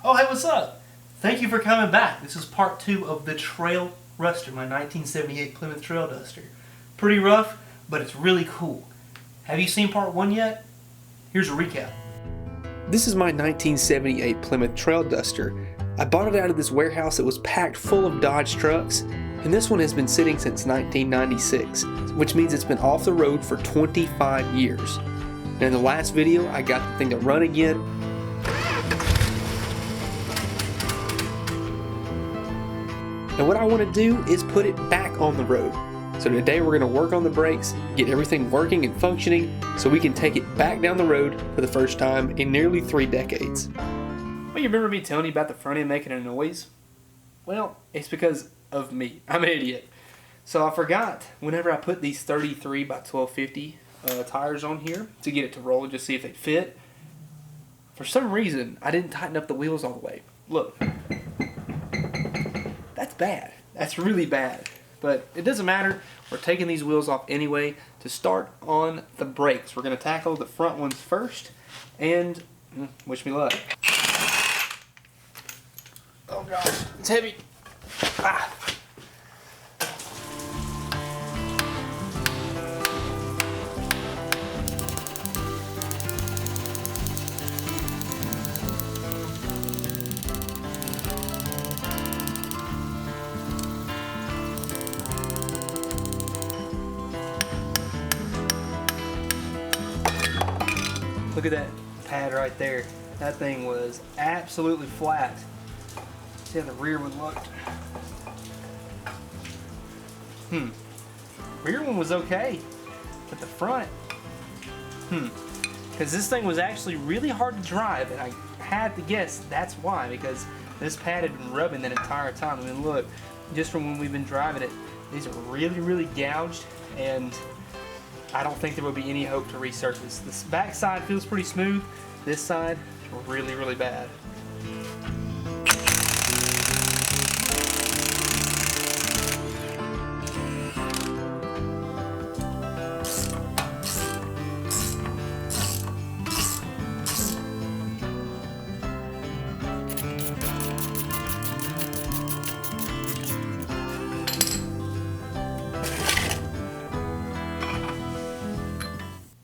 Oh, hey, what's up? Thank you for coming back. This is part 2 of the Trailduster, my 1978 Plymouth Trailduster. Pretty rough, but it's really cool. Have you seen part 1 yet? Here's a recap. This is my 1978 Plymouth Trailduster. I bought it out of this warehouse that was packed full of Dodge trucks, and this one has been sitting since 1996, which means it's been off the road for 25 years. Now in the last video, I got the thing to run again. And what I want to do is put it back on the road. So today we're going to work on the brakes, get everything working and functioning so we can take it back down the road for the first time in nearly 3 decades. Well, you remember me telling you about the front end making a noise? Well, it's because of me. I'm an idiot. So I forgot whenever I put these 33 by 1250 tires on here to get it to roll and just see if they fit. For some reason, I didn't tighten up the wheels all the way. Look. That's bad. That's really bad. But it doesn't matter. We're taking these wheels off anyway to start on the brakes. We're going to tackle the front ones first. And wish me luck. Oh gosh, it's heavy. Ah. Look at that pad right there. That thing was absolutely flat. See how the rear one looked. Rear one was okay, but the front, because this thing was actually really hard to drive, and I had to guess that's why, because this pad had been rubbing that entire time. I mean, look, just from when we've been driving it, these are really, really gouged, and I don't think there will be any hope to resurface. This back side feels pretty smooth. This side, really, really bad.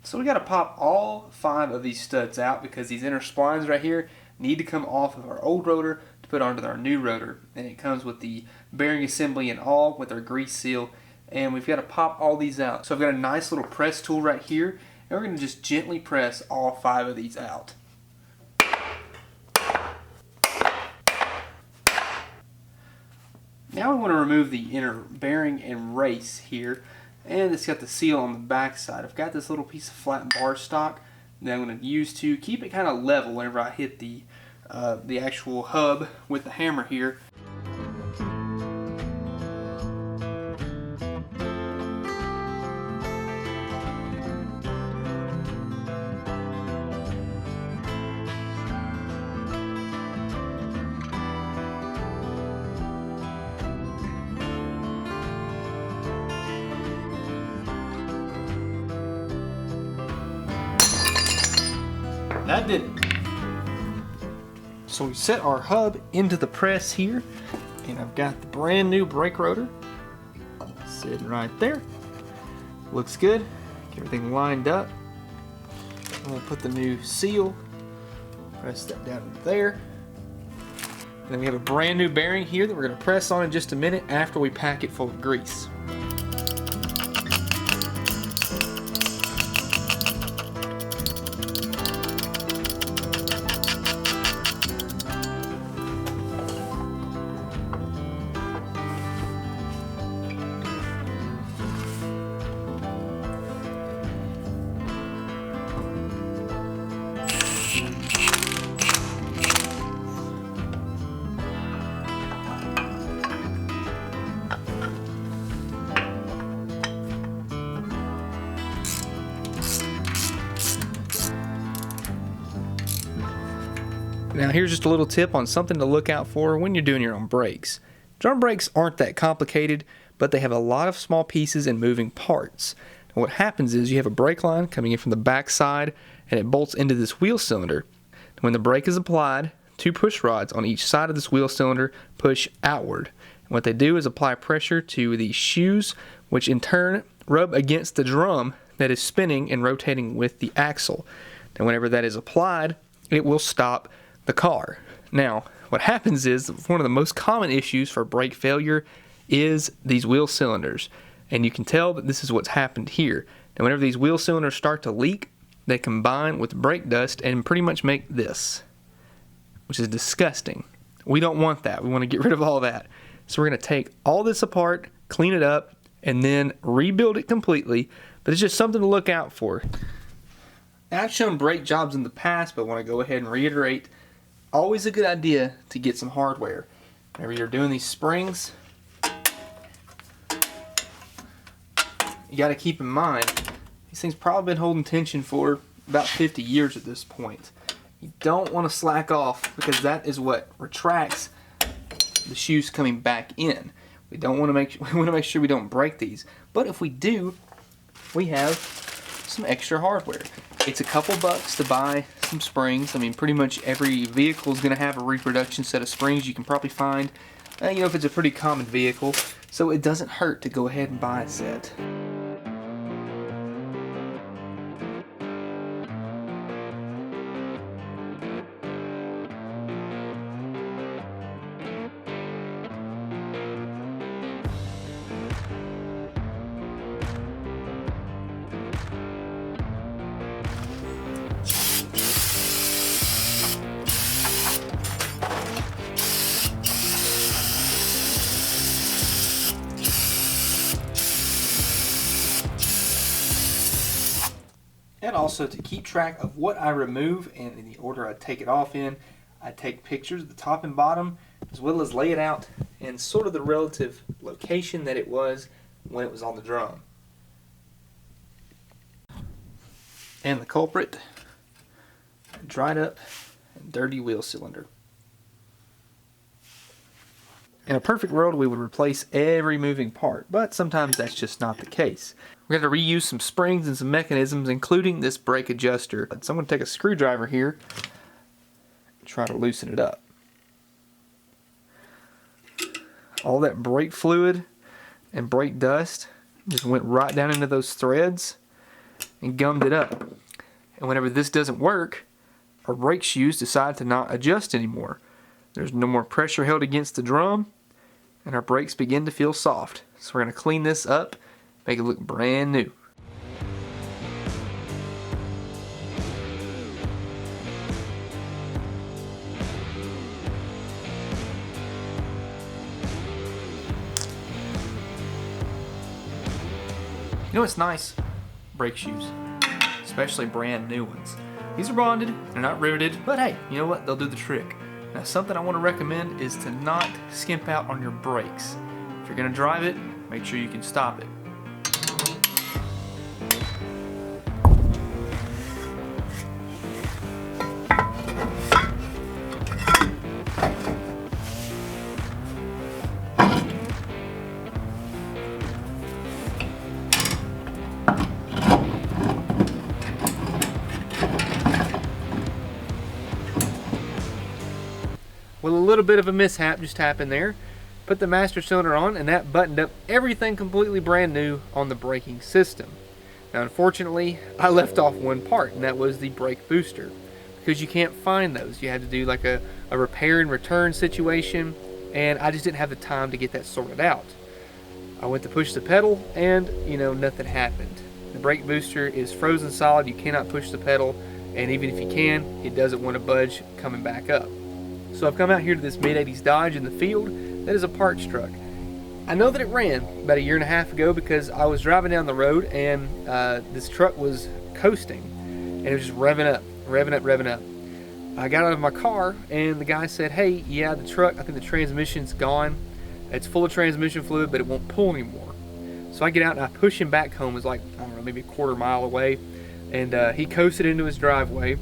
So we got to pop all 5 of these studs out because these inner splines right here need to come off of our old rotor to put onto our new rotor. And it comes with the bearing assembly and all with our grease seal. And we've got to pop all these out. So I've got a nice little press tool right here. And we're going to just gently press all 5 of these out. Now we want to remove the inner bearing and race here. And it's got the seal on the back side. I've got this little piece of flat bar stock that I'm going to use to keep it kind of level whenever I hit the actual hub with the hammer here. That did it. So we set our hub into the press here, and I've got the brand new brake rotor sitting right there. Looks good. Get everything lined up. I'm going to put the new seal, press that down there. And then we have a brand new bearing here that we're going to press on in just a minute after we pack it full of grease. Now here's just a little tip on something to look out for when you're doing your own brakes. Drum brakes aren't that complicated, but they have a lot of small pieces and moving parts. And what happens is you have a brake line coming in from the back side, and it bolts into this wheel cylinder. When the brake is applied, 2 push rods on each side of this wheel cylinder push outward. And what they do is apply pressure to the shoes, which in turn rub against the drum that is spinning and rotating with the axle. And whenever that is applied, it will stop the car. Now, what happens is one of the most common issues for brake failure is these wheel cylinders. And you can tell that this is what's happened here. And whenever these wheel cylinders start to leak, they combine with brake dust and pretty much make this, which is disgusting. We don't want that. We want to get rid of all that. So we're going to take all this apart, clean it up, and then rebuild it completely. But it's just something to look out for. Now, I've shown brake jobs in the past, but I want to go ahead and reiterate, always a good idea to get some hardware. Whenever you're doing these springs, you got to keep in mind, these things probably been holding tension for about 50 years at this point. You don't want to slack off because that is what retracts the shoes coming back in. We want to make sure we don't break these. But if we do, we have some extra hardware. It's a couple bucks to buy some springs. I mean, pretty much every vehicle is going to have a reproduction set of springs you can probably find, if it's a pretty common vehicle. So it doesn't hurt to go ahead and buy a set. And also to keep track of what I remove and in the order I take it off in, I take pictures of the top and bottom as well as lay it out in sort of the relative location that it was when it was on the drum. And the culprit, a dried up and dirty wheel cylinder. In a perfect world, we would replace every moving part, but sometimes that's just not the case. We're going to reuse some springs and some mechanisms, including this brake adjuster. So I'm going to take a screwdriver here and try to loosen it up. All that brake fluid and brake dust just went right down into those threads and gummed it up. And whenever this doesn't work, our brake shoes decide to not adjust anymore. There's no more pressure held against the drum, and our brakes begin to feel soft. So we're going to clean this up, make it look brand new. You know what's nice? Brake shoes, especially brand new ones. These are bonded, they're not riveted, but hey, you know what? They'll do the trick. Now, something I want to recommend is to not skimp out on your brakes. If you're going to drive it, make sure you can stop it. Well, a little bit of a mishap just happened there. Put the master cylinder on, and that buttoned up everything completely brand new on the braking system. Now, unfortunately, I left off one part, and that was the brake booster, because you can't find those. You had to do like a repair and return situation, and I just didn't have the time to get that sorted out. I went to push the pedal, and nothing happened. The brake booster is frozen solid. You cannot push the pedal, and even if you can, it doesn't want to budge coming back up. So I've come out here to this mid-80s Dodge in the field that is a parts truck. I know that it ran about 1.5 years ago because I was driving down the road and this truck was coasting and it was just revving up. I got out of my car and the guy said, hey, yeah, the truck, I think the transmission's gone. It's full of transmission fluid, but it won't pull anymore. So I get out and I push him back home. It was like, I don't know, maybe 1/4 mile away. And he coasted into his driveway.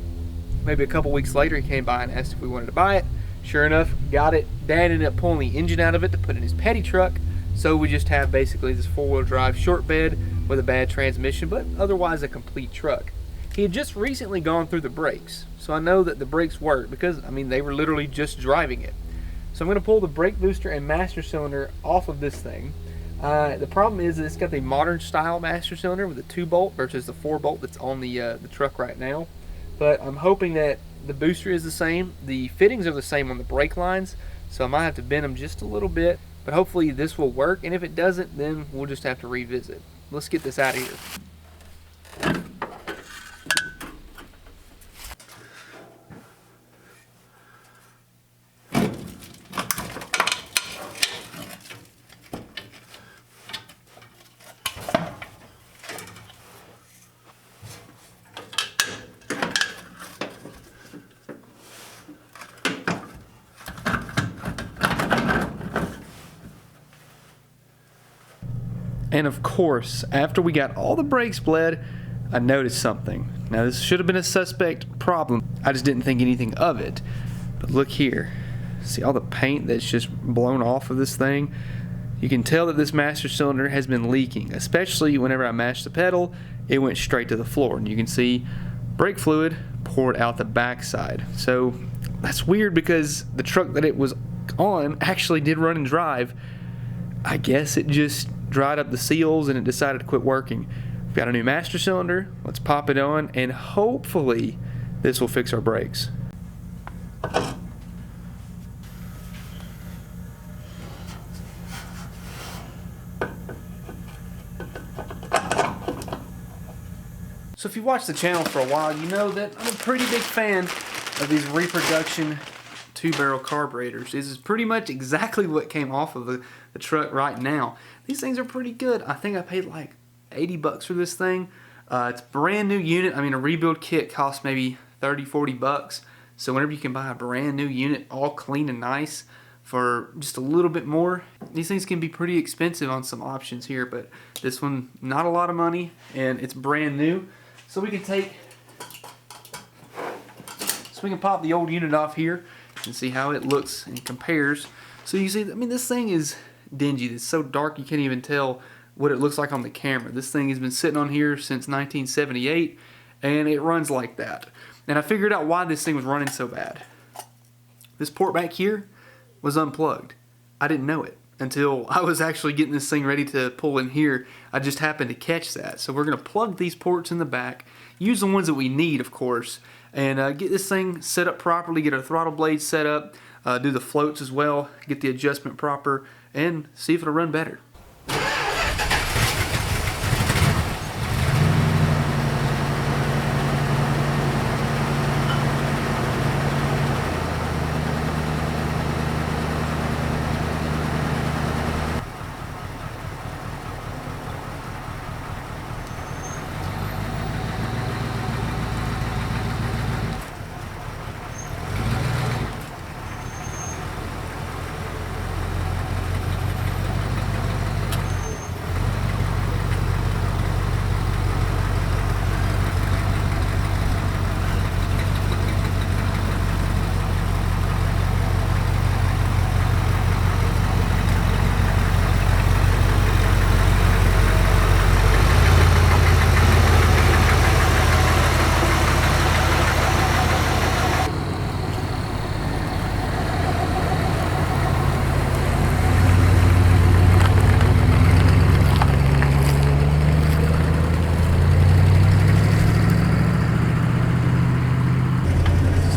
Maybe a couple weeks later, he came by and asked if we wanted to buy it. Sure enough, got it. Dad ended up pulling the engine out of it to put in his petty truck. So we just have basically this 4-wheel drive short bed with a bad transmission, but otherwise a complete truck. He had just recently gone through the brakes, so I know that the brakes work because, I mean, they were literally just driving it. So I'm going to pull the brake booster and master cylinder off of this thing. The problem is that it's got the modern style master cylinder with a 2-bolt versus the 4-bolt that's on the truck right now. But I'm hoping that the booster is the same. The fittings are the same on the brake lines, so I might have to bend them just a little bit. But hopefully this will work, and if it doesn't, then we'll just have to revisit. Let's get this out of here. And of course, after we got all the brakes bled, I noticed something. Now this should have been a suspect problem. I just didn't think anything of it. But look here. See all the paint that's just blown off of this thing? You can tell that this master cylinder has been leaking, especially whenever I mashed the pedal, it went straight to the floor. And you can see brake fluid poured out the backside. So that's weird because the truck that it was on actually did run and drive. I guess it just dried up the seals and it decided to quit working. We've got a new master cylinder. Let's pop it on and hopefully this will fix our brakes. So if you've watched the channel for a while, you know that I'm a pretty big fan of these reproduction 2-barrel carburetors. This is pretty much exactly what came off of the truck right now. These things are pretty good. I think I paid like 80 bucks for this thing. It's a brand new unit. I mean, a rebuild kit costs maybe 30, 40 bucks. So whenever you can buy a brand new unit, all clean and nice, for just a little bit more, these things can be pretty expensive on some options here, but this one, not a lot of money, and it's brand new. So we can pop the old unit off here and see how it looks and compares. So you see, I mean, this thing is dingy. It's so dark you can't even tell what it looks like on the camera. This thing has been sitting on here since 1978, and it runs like that. And I figured out why this thing was running so bad. This port back here was unplugged. I didn't know it until I was actually getting this thing ready to pull in here. I just happened to catch that. So we're going to plug these ports in the back, use the ones that we need, of course, and get this thing set up properly, get our throttle blades set up, do the floats as well, get the adjustment proper, and see if it'll run better.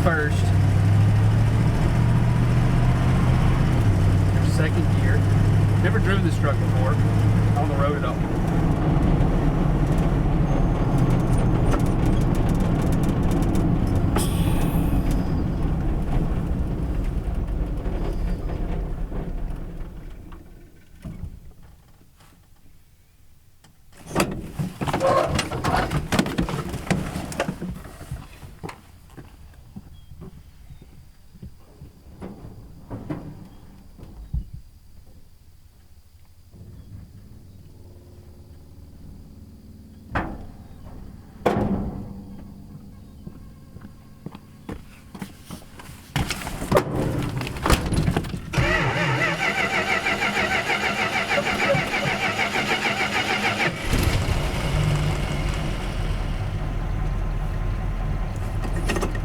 First, there's second gear. Never drove this truck before on the road at all.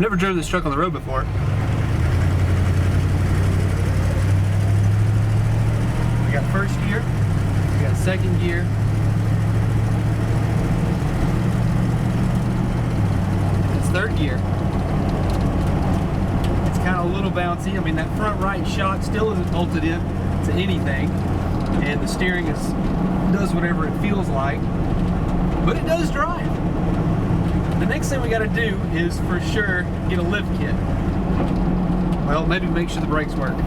never driven this truck on the road before. We got first gear, we got second gear. It's third gear. It's kind of a little bouncy. I mean, that front right shock still isn't bolted in to anything, and the steering does whatever it feels like, but it does drive. The next thing we got to do is for sure get a lift kit. Well, maybe make sure the brakes work.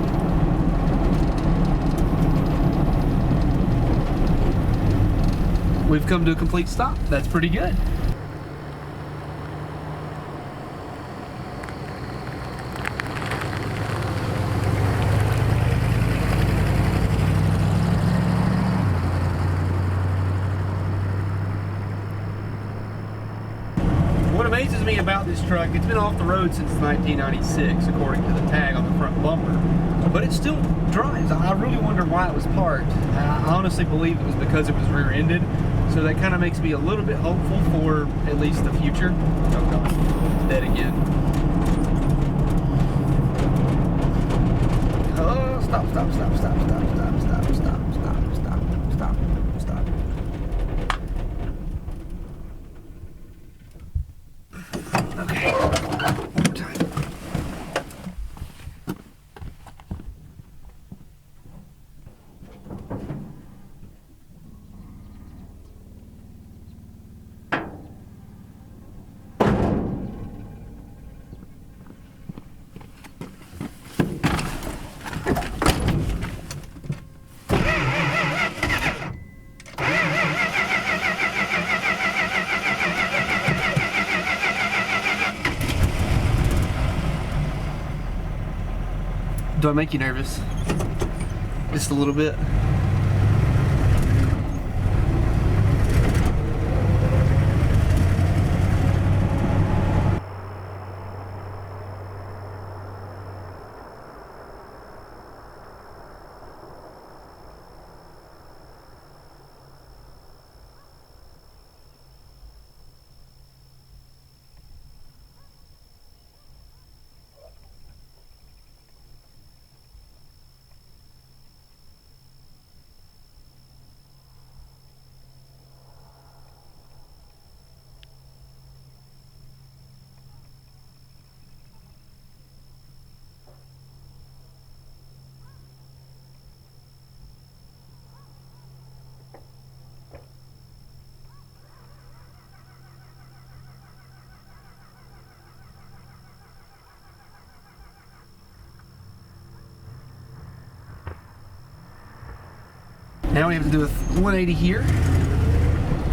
We've come to a complete stop. That's pretty good. What amazes me about this truck, it's been off the road since 1996, according to the tag on the front bumper, but it still drives. I really wonder why it was parked. I honestly believe it was because it was rear-ended, so that kind of makes me a little bit hopeful for at least the future. Oh God, it's dead again. Oh, stop, stop, stop, stop, stop, stop, stop, stop, stop, stop, stop, stop. Okay, one more time. Do I make you nervous? Just a little bit. Now we have to do a 180 here,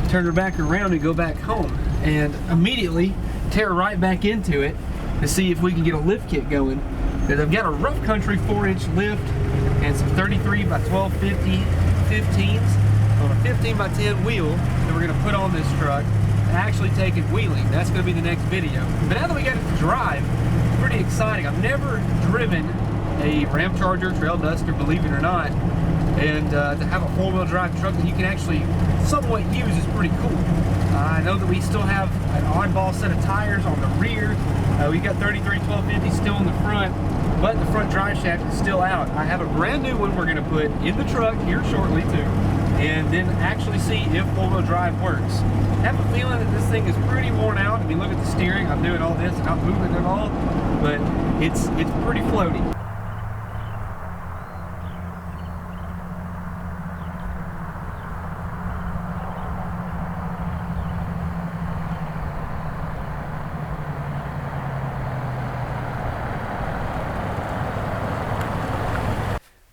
turn her back around and go back home, and immediately tear right back into it to see if we can get a lift kit going. Because I've got a rough country 4-inch lift and some 33 by 1250 15s on a 15 by 10 wheel that we're going to put on this truck and actually take it wheeling. That's going to be the next video. But now that we got it to drive, it's pretty exciting. I've never driven a Ram Charger Trailduster, believe it or not. And to have a 4-wheel drive truck that you can actually somewhat use is pretty cool. I know that we still have an oddball set of tires on the rear. We got 33 1250 still in the front, but the front drive shaft is still out. I have a brand new one we're going to put in the truck here shortly too, and then actually see if 4-wheel drive works. I have a feeling that this thing is pretty worn out. I mean, look at the steering. I'm doing all this and not moving at all, but it's pretty floaty.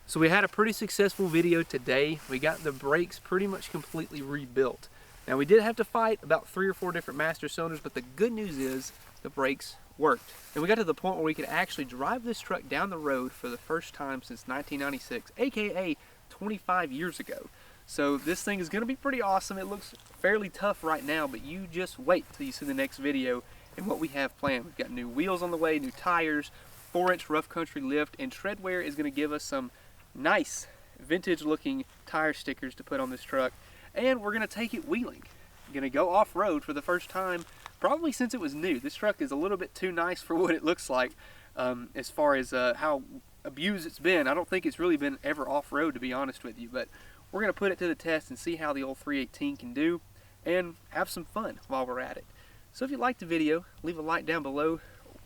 So we had a pretty successful video today. We got the brakes pretty much completely rebuilt. Now we did have to fight about 3 or 4 different master cylinders, but the good news is the brakes worked. And we got to the point where we could actually drive this truck down the road for the first time since 1996, aka 25 years ago. So this thing is going to be pretty awesome. It looks fairly tough right now, but you just wait till you see the next video and what we have planned. We've got new wheels on the way, new tires, 4-inch rough country lift, and Treadwear is going to give us some nice vintage looking tire stickers to put on this truck, and we're going to take it wheeling. We're going to go off-road for the first time probably since it was new. This truck is a little bit too nice for what it looks like as far as how abused it's been. I don't think it's really been ever off-road, to be honest with you, but we're going to put it to the test and see how the old 318 can do and have some fun while we're at it. So if you liked the video, leave a like down below,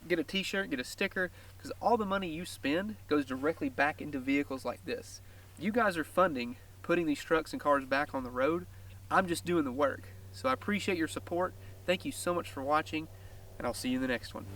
get a t-shirt, get a sticker, because all the money you spend goes directly back into vehicles like this. You guys are funding putting these trucks and cars back on the road. I'm just doing the work. So I appreciate your support. Thank you so much for watching, and I'll see you in the next one.